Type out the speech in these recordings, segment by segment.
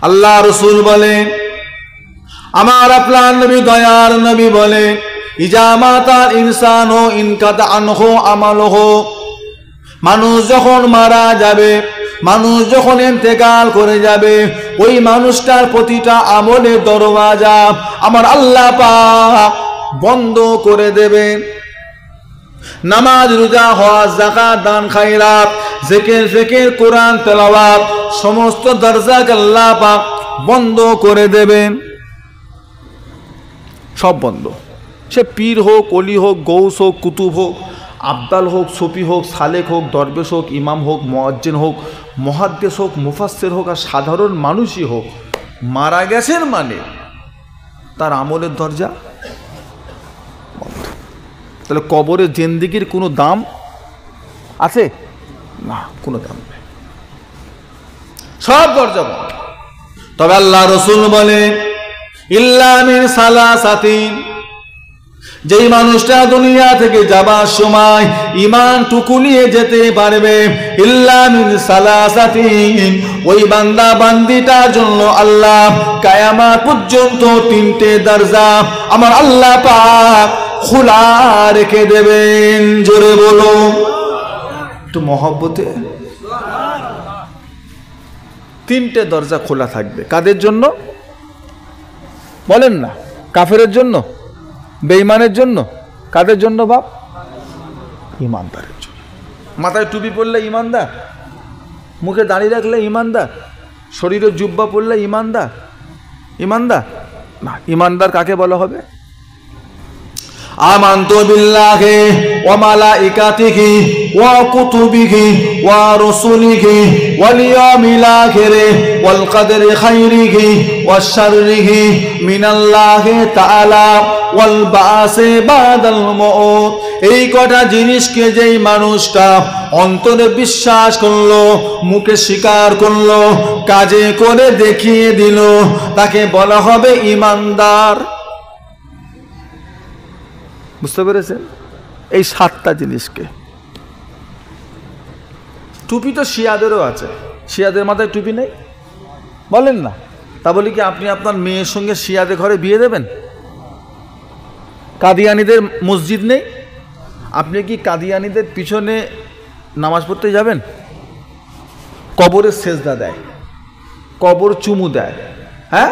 আল্লাহ রসুল বলেন, আমার আপনার নবী দয়ার নবী বলেন, ইজা মাতাল ইনসানু ইনকাতা আনহু আমালুহু, মানুষ যখন মারা যাবে, মানুষ যখন ইন্তেকাল করে যাবে, ওই মানুষটার প্রতিটা আমলের দরওয়াজা আমার আল্লাহ পাক বন্ধ করে দেবেন। নামাজ, রোজা, হজ, যাকাত, দান, খায়রাত, জিকির, ফিকির, কোরআন তেলাওয়াত, সমস্ত দরজাকে আল্লাহ পাক বন্ধ করে দেবেন। সব বন্ধ। সে পীর হোক, অলি হোক, গৌস হোক, কুতুব হোক, আবদাল হোক, সফি হোক, সালেক হোক, দরবেশ হোক, ইমাম হোক, মুয়াজ্জিন হোক, মুহাদ্দিস হোক, মুফাসসির হোক, আর সাধারণ মানুষই হোক, মারা গেছেন মানে তার আমলের দরজা বন্ধ। তাহলে কবরে জিন্দেগির কোনো দাম আছে না, কোনো দাম নেই, সব দরজা বন্ধ। তবে আল্লাহ রসুল বলেন, ইল্লা মিন সালাসাতিন, যেই মানুষটা দুনিয়া থেকে যাবার সময় ঈমান টুকু নিয়ে যেতে পারবে, ইল্লা মিন সালাসাতিন, ওই বান্দা বান্দিটার জন্য আল্লাহ কিয়ামত পর্যন্ত তিনটে দরজা আমার আল্লাহ পাক খোলা রেখে দেবেন। জোরে বলো একটু মহব্বতে। তিনটে দরজা খোলা থাকবে। কাদের জন্য বলেন না? কাফেরের জন্য, বেঈমানের জন্য। কাদের জন্য বাপ? ইমানদারের জন্য। মাথায় টুপি পরলে ইমানদার, মুখে দাড়ি রাখলে ইমানদার, শরীরে জুব্বা পরলে ইমানদার? ইমানদার না। ইমানদার কাকে বলা হবে? আমানতু বিল্লাহি ওয়া মালাইকাতিহি ওয়া কুতুবিহি ওয়া রুসুলিহি ওয়াল ইয়াউমিল আখির ওয়াল কদরি খাইরিহি ওয়া শাররিহি মিনাল্লাহি তাআলা ওয়াল বাসি বাদাল মউত। এই কটা জিনিসকে যেই মানুষটা অন্তরে বিশ্বাস করলো, মুখে স্বীকার করলো, কাজে করে দেখিয়ে দিল, তাকে বলা হবে ইমানদার। বুঝতে পেরেছেন? এই সাতটা জিনিসকে। টুপি তো শিয়াদেরও আছে, শিয়াদের মাথায় টুপি নেই বলেন না? তা বলি কি আপনি আপনার মেয়ের সঙ্গে শিয়াদের ঘরে বিয়ে দেবেন? কাদিয়ানীদের মসজিদ নেই, আপনি কি কাদিয়ানীদের পিছনে নামাজ পড়তে যাবেন? কবরের সেজদা দেয়, কবর চুমু দেয়, হ্যাঁ,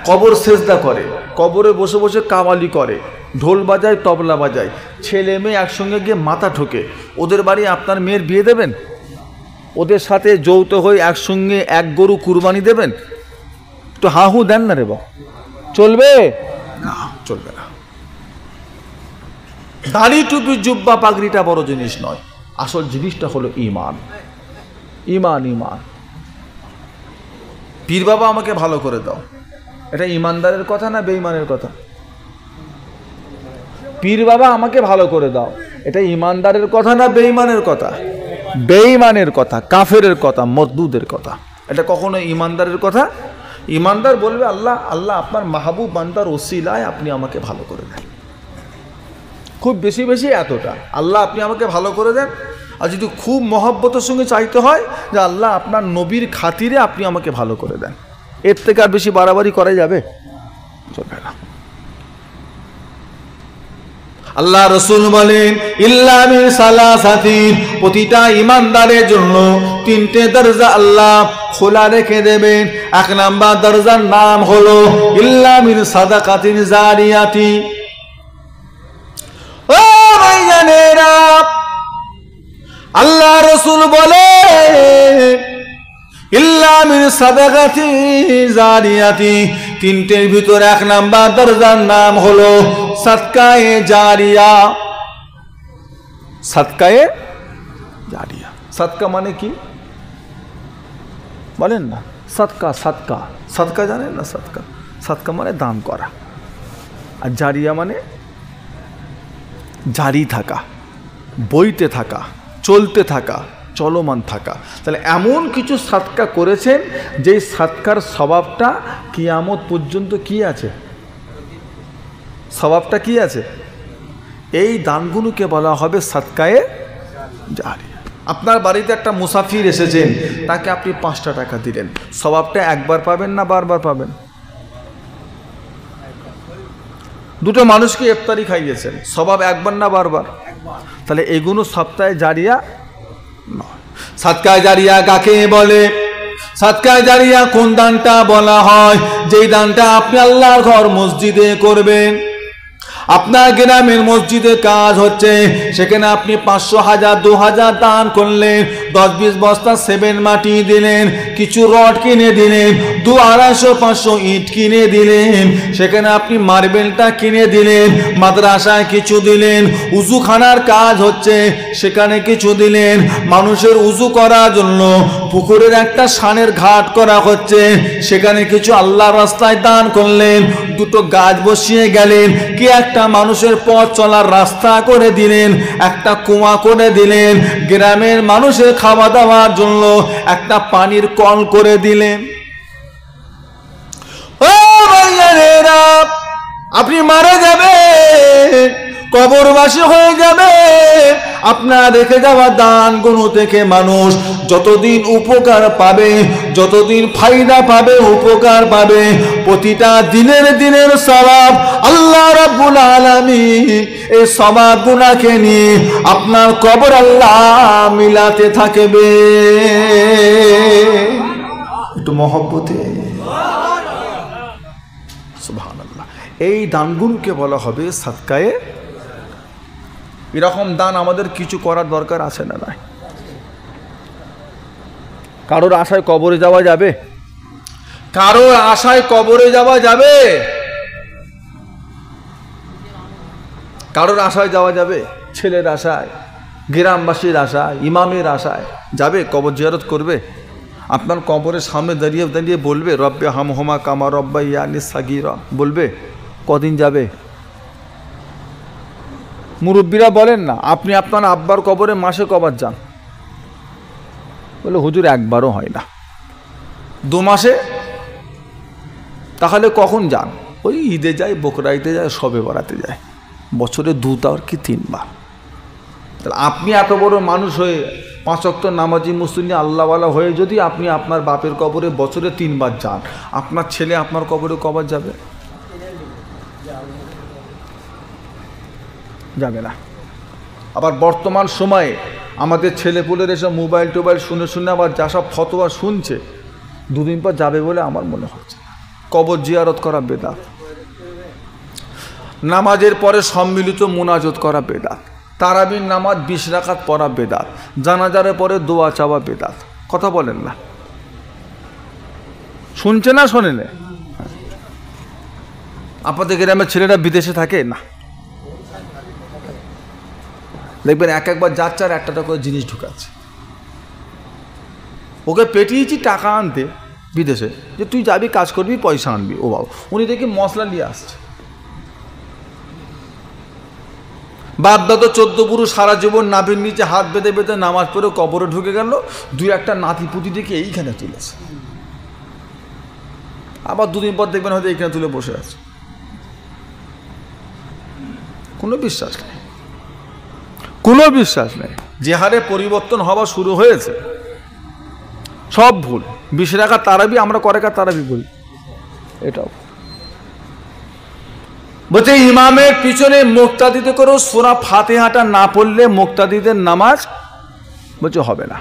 কবর সেজদা করে, কবরে বসে বসে কাওয়ালি করে, ঢোল বাজায়, তবলা বাজায়, ছেলে মেয়ে একসঙ্গে গিয়ে মাথা ঠোকে। ওদের বাড়ি আপনার মেয়ের বিয়ে দেবেন? ওদের সাথে যৌথ হয়ে একসঙ্গে এক গরু কুরবানি দেবেন? তো হাহু দেন না রে বাবা, চলবে না? চলবে না। দাড়ি, টুপি, জুব্বা, পাগড়িটা বড় জিনিস নয়, আসল জিনিসটা হলো ঈমান। ঈমান, ঈমান। পীর বাবা আমাকে ভালো করে দাও, এটা ঈমানদারের কথা না বেঈমানের কথা? পীর বাবা আমাকে ভালো করে দাও, এটা ঈমানদারের কথা না বেঈমানের কথা? বেঈমানের কথা, কাফেরের কথা, মরদুদের কথা। এটা কখনো ঈমানদারের কথা? ঈমানদার বলবে আল্লাহ, আল্লাহ আপনার মাহবুব বান্দার ওসিলায় আপনি আমাকে ভালো করে দেন। খুব বেশি বেশি এতটা, আল্লাহ আপনি আমাকে ভালো করে দেন। আর যদি খুব মহব্বতের সঙ্গে চাইতে হয় যে আল্লাহ আপনার নবীর খাতিরে আপনি আমাকে ভালো করে দেন, এর থেকে আর বেশি বাড়াবাড়ি করা যাবে? চলবে না। আল্লাহ রসুল বলেন, ইল্লা মিন সালাসাতিন, প্রতিটা ইমানদারের জন্য তিনটে দরজা আল্লাহ খোলা রেখে দেবেন। এক নাম্বার দরজার নাম হলো ইল্লা মিন সাদাকাতিন জারিয়াতি। ও ভাইজানেরা, আল্লাহ রসুল বলে ইল্লা মিন সাদাকাতি জারিয়াতি, তিনটের ভিতরে এক নাম্বার দরজার নাম হলো সাদকায়ে জারিয়া। সাদকায়ে জারিয়া। সাদকা মানে কি বলেন না? সাদকা, সাদকা, সাদকা জানেন না? সাদকা, সাদকা মানে দান করা, আর জারিয়া মানে জারি থাকা, বইতে থাকা, চলতে থাকা, চলমান থাকা। তাহলে এমন কিছু সাদকা করেছেন যেই সাদকার স্বভাবটা কিয়ামত পর্যন্ত কি আছে? স্বভাবটা কি আছে? এই দানগুলোকে বলা হবে সাদকায়ে জারিয়া। আপনার বাড়িতে একটা মুসাফির এসেছেন, তাকে আপনি 5টা টাকা দিলেন, সওয়াবটা একবার পাবেন না বারবার পাবেন? দুটো মানুষকে ইফতারি খাইয়েছেন, সওয়াব একবার না বারবার? তাহলে এগুলো সপ্তাহে জারিয়া নয়। সাদকায়ে জারিয়া কাকে বলে? সাদকায়ে জারিয়া কোন দানটা বলা হয়? যেই দানটা আপনি আল্লাহর ঘর মসজিদে করবেন। আপনার গ্রামের মসজিদে কাজ হচ্ছে, সেখানে আপনি 500, 1000, 2000 দান করলেন, 10-20 বস্তা সেমেন্ট মাটি দিলেন, কিছু রড কিনে দিলেন, 200, 500 ইট কিনে দিলেন, সেখানে আপনি মার্বেলটা কিনে দিলেন, মাদ্রাসায় কিছু দিলেন, উজুখানার কাজ হচ্ছে সেখানে কিছু দিলেন, মানুষের উজু করার জন্য পুকুরের একটা সানের ঘাট করা হচ্ছে সেখানে কিছু আল্লাহর রাস্তায় দান করলেন, দুটো গাছ বসিয়ে গেলেন, কি একটা মানুষের পথ চলার রাস্তা করে দিলেন, একটা কুয়া করে দিলেন, গ্রামের মানুষের খাওয়া দাওয়ার জন্য একটা পানির কল করে দিলেন। ও ভাইয়েরা, আপনি মারা যাবেন, কবরবাসী হয়ে যাবে, আপনার রেখে যাওয়া দানগুলো থেকে মানুষ যতদিন উপকার পাবে, যতদিন ফায়দা পাবে, উপকার পাবে, প্রতিটা দিনের সওয়াব আল্লাহ রাব্বুল আলামিন এই সওয়াবগুলোকে নিয়ে আপনার কবর আল্লাহ মিলাতে থাকবে। একটু মহব্বতে সুবহানাল্লাহ। এই দানগুলোকে বলা হবে সাদকায়ে। এরকম দান আমাদের কিছু করার দরকার আছে না? নাই। কারোর আশায় কবরে যাওয়া যাবে? কারোর আশায় কবরে যাওয়া যাবে? কারোর আশায় যাওয়া যাবে? ছেলের আশায়, গ্রামবাসীর আশায়, ইমামের আশায় যাবে? কবর জিয়ারত করবে? আপনার কবরের সামনে দাঁড়িয়ে দাঁড়িয়ে বলবে রব্বে হামহুমা কামা রব্বায়ানি সাগীরা? বলবে? কদিন যাবে? মুরব্বীরা বলেন না, আপনি আপনার আব্বার কবরে মাসে কবার যান? বলে হুজুর একবারও হয় না। 2 মাসে? তাহলে কখন যান? ওই ঈদে যায়, বকরা ঈদে যায়, শবে বরাতে যায়, বছরে 2 আর কি 3 বার। তাহলে আপনি এত বড় মানুষ হয়ে 5 ওয়াক্ত নামাজি মুসলিম আল্লাহওয়ালা হয়ে যদি আপনি আপনার বাপের কবরে বছরে 3 বার যান, আপনার ছেলে আপনার কবরে কবার যাবে? যাবে না। আবার বর্তমান সময়ে আমাদের ছেলেপুলের এসব মোবাইল টোবাইল শুনে শুনে আবার যা সব ফতোয়া শুনছে, 2 দিন পর যাবে বলে আমার মনে হচ্ছে। কবর জিয়ারত করা বেদাত, নামাজের পরে সম্মিলিত মুনাজাত করা বেদাত, তারাবির নামাজ 20 রাকাত পড়া বেদাত, জানাজার পরে দোয়া চাওয়া বেদাত। কথা বলেন না? শুনছে না শোনে না? আপনাদের গ্রামের ছেলেরা বিদেশে থাকে না, দেখবেন একবার যাচ্ছে আর 1টা করে জিনিস ঢুকাচ্ছে। ওকে পেটিয়েছি টাকা আনতে বিদেশে, যে তুই যাবি কাজ করবি পয়সা আনবি। ও বাবা, উনি দেখি মশলা নিয়ে আসছে। বাপদাদা 14 পুরুষ সারা জীবন নাভির নিচে হাত বেঁধে বেঁধে নামাজ পড়ে কবরে ঢুকে গেল, 2-1টা নাতি পুতি দেখে এইখানে তুলেছে। আবার 2 দিন পর দেখবেন হয়তো এইখানে তুলে বসে আছে। কোনো বিশ্বাস নেই, কোনো বিশ্বাস নেই। যে হারে পরিবর্তন হওয়া শুরু হয়েছে সব ভুল। 20 রাকাত তারাবি আমরা করেকার তারাবি বলি, এটাও বলছে ইমামের পিছনে মুক্তাদিতে করেও সূরা ফাতিহাটা না পড়লে মুক্তাদিদের নামাজ বলছে হবে না।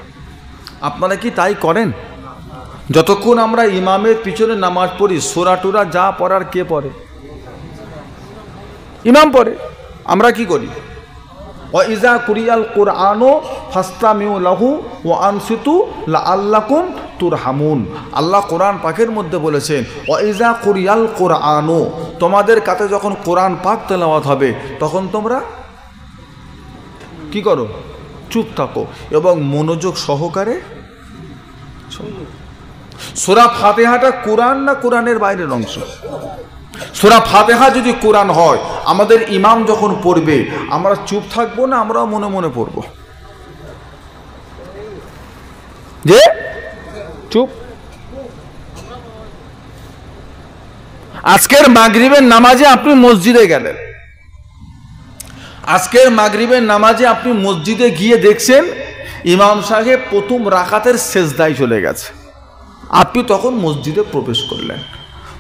আপনারা কি তাই করেন? যতক্ষণ আমরা ইমামের পিছনে নামাজ পড়ি, সূরা টুরা যা পড়ার কে পড়ে? ইমাম পড়ে। আমরা কি করি? ওয়াইজা কুরিয়াল কুরআনু ফাসতামিউ লাহু ওয়া আনসিতু লাআল্লাকুম তুরহামুন। আল্লাহ কোরআন পাকের মধ্যে বলেছেন ওয়াইজা কুরিয়াল কুরআনু, তোমাদের কাছে যখন কোরআন পাক তেলাওয়াত হবে তখন তোমরা কি করো? চুপ থাকো এবং মনোযোগ সহকারে শোনো। সূরা ফাতিহাটা কোরআন না কোরআনের বাইরের অংশ? সূরা ফাতিহা যদি কোরআন হয়, আমাদের ইমাম যখন পড়বে আমরা চুপ থাকবো না, আমরাও মনে মনে পড়ব যে চুপ। আজকের মাগরিবের নামাজে আপনি মসজিদে গেলেন, আজকের মাগরিবের নামাজে আপনি মসজিদে গিয়ে দেখছেন ইমাম সাহেব প্রথম রাকাতের সেজদায় চলে গেছে, আপনি তখন মসজিদে প্রবেশ করলেন,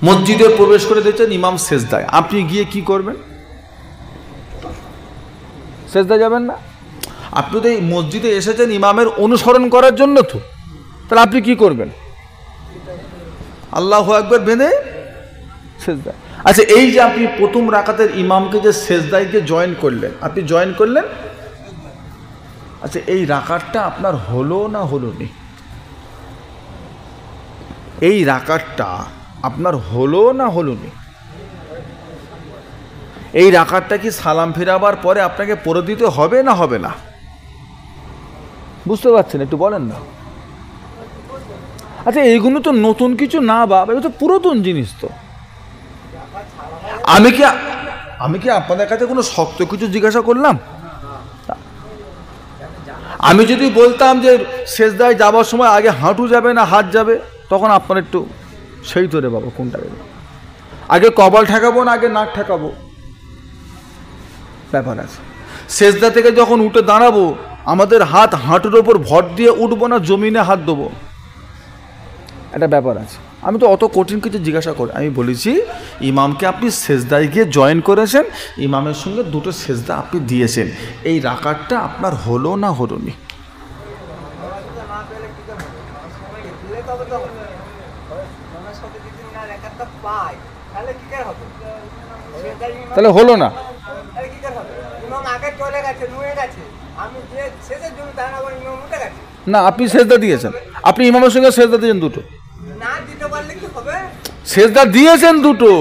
মসজিদে প্রবেশ করে দেখছেন ইমাম সেজদায়, আপনি গিয়ে কি করবেন? সেজদায় যাবেন না? আপনি তো এই মসজিদে এসেছেন ইমামের অনুসরণ করার জন্য, তো তাহলে আপনি কি করবেন? আল্লাহু আকবার বেঁধে সেজদায়। আচ্ছা, এই যে আপনি প্রথম রাকাতের ইমামকে যে সেজদায় গিয়ে জয়েন করলেন, আপনি জয়েন করলেন, আচ্ছা এই রাকাতটা আপনার হলো না হলো নি? এই রাকাতটা আপনার হলো না হলো নি? এই রাকাতটা কি সালাম ফেরাবার পরে আপনাকে পড়ে দিতে হবে না হবে না? বুঝতে পারছেন? একটু বলেন না। আচ্ছা এইগুলো তো নতুন কিছু না বাবা, এটা তো পুরাতন জিনিস। তো আমি কি আপনাদের কাছে কোনো শক্ত কিছু জিজ্ঞাসা করলাম? আমি যদি বলতাম যে সেজদায় যাবার সময় আগে হাঁটু যাবে না হাত যাবে, তখন আপনার একটু সেই তো রে বাবা কোনটা আগে কপাল ঠেকাবো না আগে নাক ঠেকাবো, ব্যাপার আছে। সেজদা থেকে যখন উঠে দাঁড়াবো আমাদের হাত হাঁটুর ওপর ভর দিয়ে উঠবো না জমিনে হাত দেবো, একটা ব্যাপার আছে। আমি তো অত কঠিন কিছু জিজ্ঞাসা করি, আমি বলেছি ইমামকে আপনি সেজদায় গিয়ে জয়েন করেছেন, ইমামের সঙ্গে দুটো সেজদা আপনি দিয়েছেন, এই রাকাতটা আপনার হলো না হলো নি? তাহলে হলো না? না, আপনি সেজদা দিয়েছেন, আপনি ইমামের সঙ্গে সেজদা দিয়েছেন দুটো, সেজদা দিয়েছেন দুটো,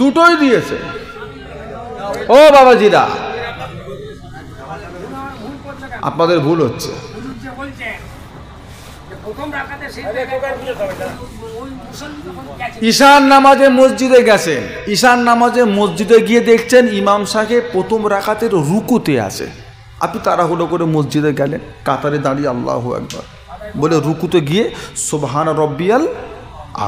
দুটোই দিয়েছে। ও বাবাজিরা, আপনাদের ভুল হচ্ছে। ঈশান নামাজে মসজিদে গেছেন, ঈশান নামাজে মসজিদে গিয়ে দেখছেন ইমাম সাহেব প্রথম রাকাতের রুকুতে আছে, আপনি তাড়াহুড়ো করে মসজিদে গেলেন, কাতারে দাঁড়িয়ে আল্লাহু আকবার বলে রুকুতে গিয়ে সুবহান রব্বিয়াল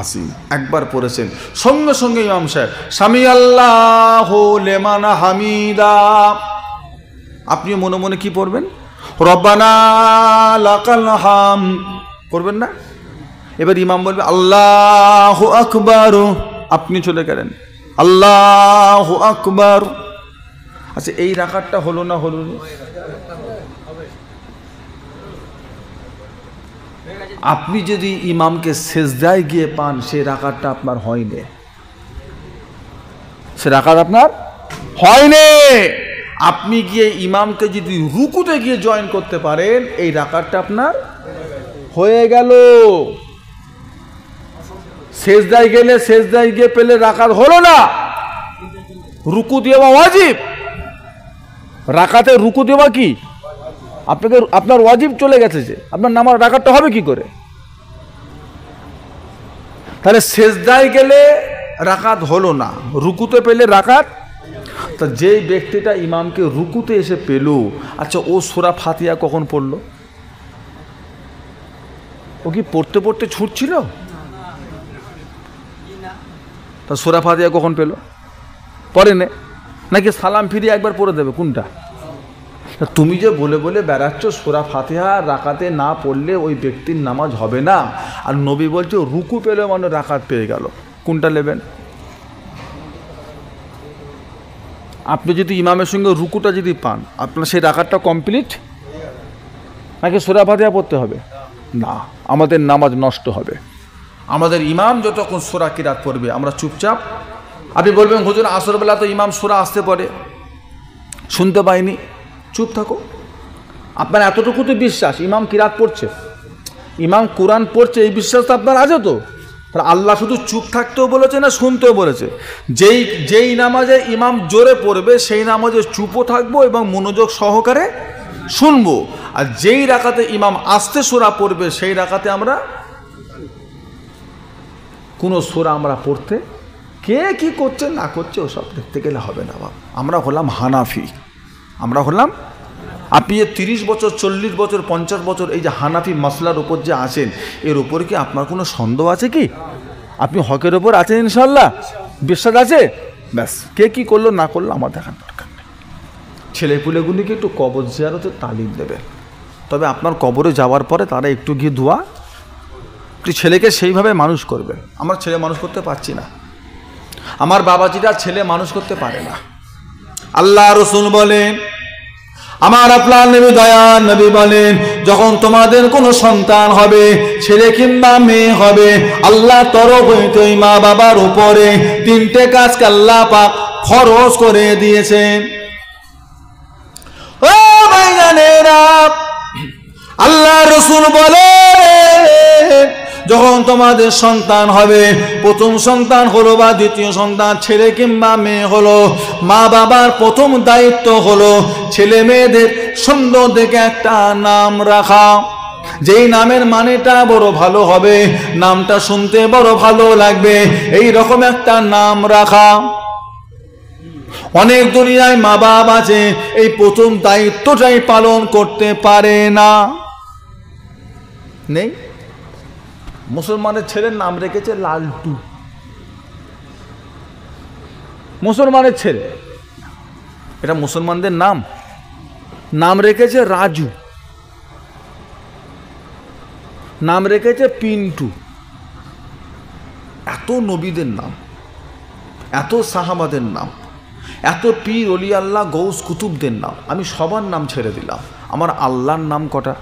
আসিম একবার পড়েছেন, সঙ্গে সঙ্গে ইমাম সাহেব সামি আল্লাহু লিমান হামিদা, আপনি মনে মনে কি পড়বেন? রব্বানা লাকাল হামদ করবেন না? এবার ইমাম বলবে আল্লাহু আকবার, আপনি চলে গেলেন আল্লাহু আকবার। আচ্ছা এই রাকাতটা হলো না হলো না? আপনি যদি ইমামকে সেজদায় গিয়ে পান সেই রাকাতটা আপনার হয়নি, সে রাকাত আপনার হয়নি। আপনি গিয়ে ইমামকে যদি রুকুতে গিয়ে জয়েন করতে পারেন এই রাকাতটা আপনার হয়ে গেল। সেজদায় গেলে সেজদায় গিয়ে পেলে রাকাত হলো না, রুকু দেওয়া ওয়াজিব। রাকাতে রুকু দেওয়া কি আপনাকে আপনার ওয়াজিব চলে গেছে, যে আপনার নামাজ রাকাতটা হবে কি করে? তাহলে সেজদায় গেলে রাকাত হলো না, রুকুতে পেলে রাকাত। তা যেই ব্যক্তিটা ইমামকে রুকুতে এসে পেল, আচ্ছা ও সূরা ফাতিহা কখন পড়লো? ও কি পড়তে পড়তে ছুটছিল? তা সূরা ফাতিহা কখন পেল? পড়ে নে, নাকি সালাম ফিরিয়ে একবার পড়ে দেবে? কোনটা? তুমি যে বলে বলে বেড়াচ্ছ সূরা ফাতিহা রাকাতে না পড়লে ওই ব্যক্তির নামাজ হবে না, আর নবী বলছে রুকু পেলে মানে রাকাত পেয়ে গেল, কোনটা নেবেন? আপনি যদি ইমামের সঙ্গে রুকুটা যদি পান আপনার সেই রাকাতটা কমপ্লিট, নাকি সূরা ফাতিহা পড়তে হবে? না, আমাদের নামাজ নষ্ট হবে। আমাদের ইমাম যতক্ষণ সূরা কিরাত পড়বে আমরা চুপচাপ। আপনি বলবেন হুজুর আসরবেলা তো ইমাম সূরা আসতে পারে, শুনতে পাইনি, চুপ থাকো। আপনার এতটুকু তো বিশ্বাস ইমাম কিরাত পড়ছে, ইমাম কোরআন পড়ছে, এই বিশ্বাস তো আপনার আছে। তো আল্লাহ শুধু চুপ থাকতেও বলেছে না শুনতেও বলেছে? যেই নামাজে ইমাম জোরে পড়বে সেই নামাজে চুপও থাকবো এবং মনোযোগ সহকারে শুনবো, আর যেই রাকাতে ইমাম আস্তে সূরা পড়বে সেই রাকাতে আমরা কোনো সূরা আমরা পড়তে, কে কি করছে না করছে ওসব দেখতে গেলে হবে না বাবা। আমরা হলাম হানাফি, আমরা হলাম। আপনি 30 বছর 40 বছর 50 বছর এই যে হানাফি মাসলার উপর যে আছেন, এর উপর কি আপনার কোনো সন্দেহ আছে কি? আপনি হকের ওপর আছেন ইনশাল্লাহ? বিশ্বাস আছে? ব্যাস কে কী করলো না করলো আমার দেখার দরকার নেই। ছেলেপুলেগুলিকে একটু কবর জিয়ারতের তালিম দেবে, তবে আপনার কবরে যাওয়ার পরে তারা একটু গিয়ে দোয়া, একটু ছেলেকে সেইভাবে মানুষ করবে। আমার ছেলে মানুষ করতে পারছি না, আমার বাবাজিরা ছেলে মানুষ করতে পারে না। আল্লাহ রসুল বলেন, আমার আপনার নবী দয়ার নবী বলেন, যখন তোমাদের কোনো সন্তান হবে, ছেলে কিংবা মেয়ে হবে, আল্লাহ তরফ হইতে ওই মা বাবার উপরে 3টে কাজকে আল্লাহ পাক ফরজ করে দিয়েছেন। ও ভাইজানেরা, আল্লাহ রসুল বলেন, যখন তোমাদের সন্তান হবে, প্রথম সন্তান হলো বা দ্বিতীয় সন্তান ছেলে কিংবা মেয়ে হলো, মা বাবার প্রথম দায়িত্ব হলো ছেলে মেয়েদের সুন্দর দেখে একটা নাম রাখা, যেই নামের মানেটা বড় ভালো হবে, নামটা শুনতে বড় ভালো লাগবে, এই রকম একটা নাম রাখা। অনেক দুনিয়ায় মা বাবা আছে এই প্রথম দায়িত্বটাই পালন করতে পারে না। নেই, মুসলমানের ছেলের নাম রেখেছে লালটু, মুসলমানের ছেলে, এটা মুসলমানদের নাম। নাম রেখেছে রাজু, নাম রেখেছে পিন্টু। এত নবীদের নাম, এত সাহাবাদের নাম, এত পীর অলি আল্লাহ গৌস কুতুবদের নাম, আমি সবার নাম ছেড়ে দিলাম। আমার আল্লাহর নাম কটা?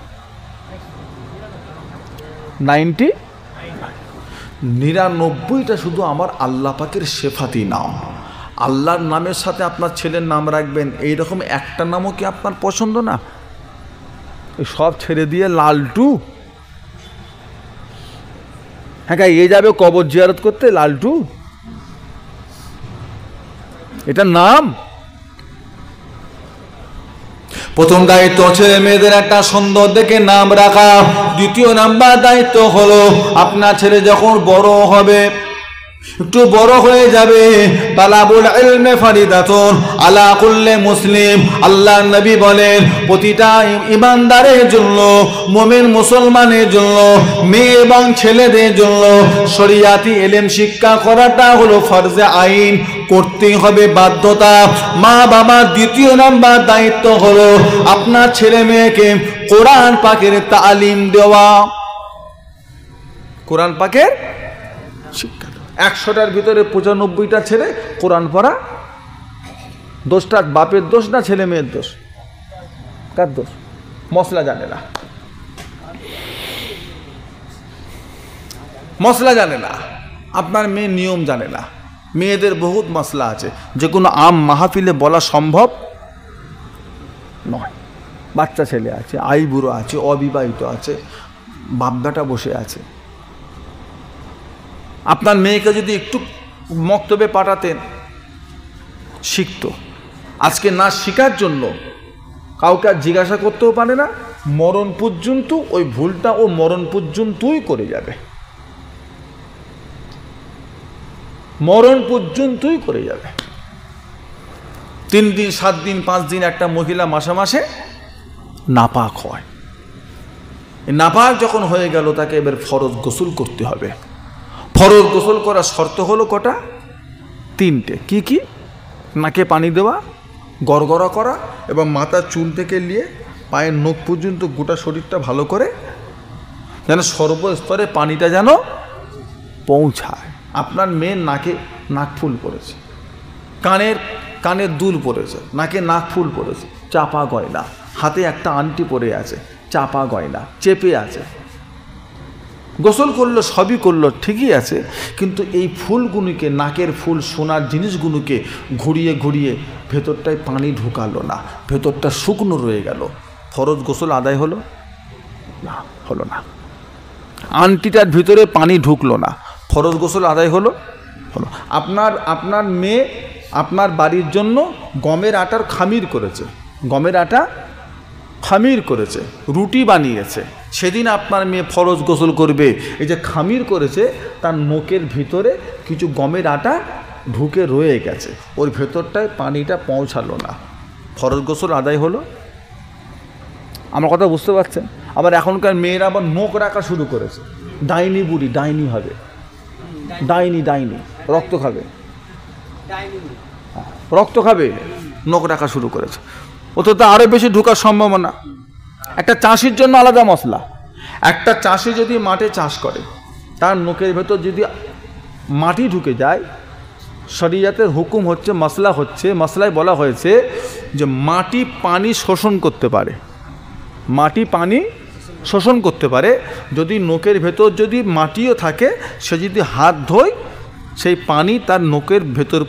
99টা শুধু আমার আল্লাহ পাকের শেফাতি নাম। আল্লাহর নামের সাথে আপনার ছেলের নাম রাখবেন, এইরকম একটা নামও কি আপনার পছন্দ না? সব ছেড়ে দিয়ে লালটু, হ্যাঁ এ যাবে কবর জিয়ারত করতে, লালটু এটা নাম? প্রথম দায়িত্ব ছেলে মেয়েদের একটা সুন্দর দেখে নাম রাখা। দ্বিতীয় নাম্বার দায়িত্ব হলো আপনার ছেলে যখন বড় হবে, একটু বড় হয়ে যাবে, তালাবুল ইলমে ফারিদাতুন আলা কুল্লি মুসলিম। আল্লাহর নবী বলেন, প্রতিটা ইমানদারের জন্য, মুমিন মুসলমানের জন্য, মেয়ে এবং ছেলেদের জন্য শরিয়াতি ইলম শিক্ষা করাটা হলো ফরজে আইন, করতেই হবে, বাধ্যতা। মা বাবার দ্বিতীয় নাম্বার দায়িত্ব হলো আপনার ছেলে মেয়েকে কোরআন পাকের তালিম দেওয়া, কোরআন পাকের শিক্ষা। 100টার ভিতরে 95টা ছেলে কোরআন পড়া। দোষটা বাপের দোষ না ছেলে মেয়ের দোষ? কার দোষ? মশলা জানে না, মশলা জানে না, আপনার মেয়ে নিয়ম জানে না। মেয়েদের বহুত মশলা আছে, যে কোনো আম মাহফিলে বলা সম্ভব নয়। বাচ্চা ছেলে আছে, আইবুড়ো আছে, অবিবাহিত আছে, বাপদাটা বসে আছে। আপনার মেয়েকে যদি একটু মক্তবে পাঠাতেন, শিখতো। আজকে না শেখার জন্য কাউকে আর জিজ্ঞাসা করতেও পারে না, মরণ পর্যন্ত ওই ভুলটা ও মরণ পর্যন্তই করে যাবে, মরণ পর্যন্তই করে যাবে। 3 দিন 7 দিন 5 দিন একটা মহিলা মাসে মাসে নাপাক হয়। নাপাক যখন হয়ে গেল, তাকে এবার ফরজ গোসল করতে হবে। ফরজ গোসল করার শর্ত হলো কটা? 3টে। কি কি? নাকে পানি দেওয়া, গড়গড়া করা, এবং মাথার চুল থেকে নিয়ে পায়ের নখ পর্যন্ত গোটা শরীরটা ভালো করে যেন সর্বস্তরে পানিটা যেন পৌঁছায়। আপনার মেয়ের নাকে নাকফুল পড়েছে, কানের দুল পড়েছে, নাকে নাকফুল পড়েছে, চাপা গয়না, হাতে একটা আংটি পরে আছে, চাপা গয়না চেপে আছে, গোসল করলো, সবই করলো, ঠিকই আছে, কিন্তু এই ফুলগুলোকে, নাকের ফুল, সোনার জিনিসগুলোকে ঘুরিয়ে ঘুরিয়ে ভেতরটায় পানি ঢুকালো না, ভেতরটা শুকনো রয়ে গেল। ফরজ গোসল আদায় হলো না? হলো না। আংটিটার ভিতরে পানি ঢুকলো না, ফরজ গোসল আদায় হলো? হলো। আপনার মেয়ে আপনার বাড়ির জন্য গমের আটার খামির করেছে, গমের আটা খামির করেছে, রুটি বানিয়েছে, সেদিন আপনার মেয়ে ফরজ গোসল করবে। এই যে খামির করেছে, তার নোকের ভিতরে কিছু গমের আটা ঢুকে রয়ে গেছে, ওর ভেতরটায় পানিটা পৌঁছালো না, ফরজ গোসল আদায় হলো? আমার কথা বুঝতে পারছেন? আবার এখনকার মেয়েরা আবার নোক রাখা শুরু করেছে, ডাইনি বুড়ি, ডাইনি হবে, ডাইনি রক্ত খাবে, রক্ত খাবে, নখ রাখা শুরু করেছে। ও তো আরও বেশি ঢোকার সম্ভাবনা। একটা চাষির জন্য আলাদা মশলা। একটা চাষি যদি মাঠে চাষ করে, তার নখের ভেতর যদি মাটি ঢুকে যায়, শরিয়তের হুকুম হচ্ছে, মশলায় বলা হয়েছে যে মাটি পানি শোষণ করতে পারে, মাটি পানি শোষণ করতে পারে। যদি নখের ভেতর যদি মাটিও থাকে, সে যদি হাত ধোয়, সেই পানি তার নখের ভেতর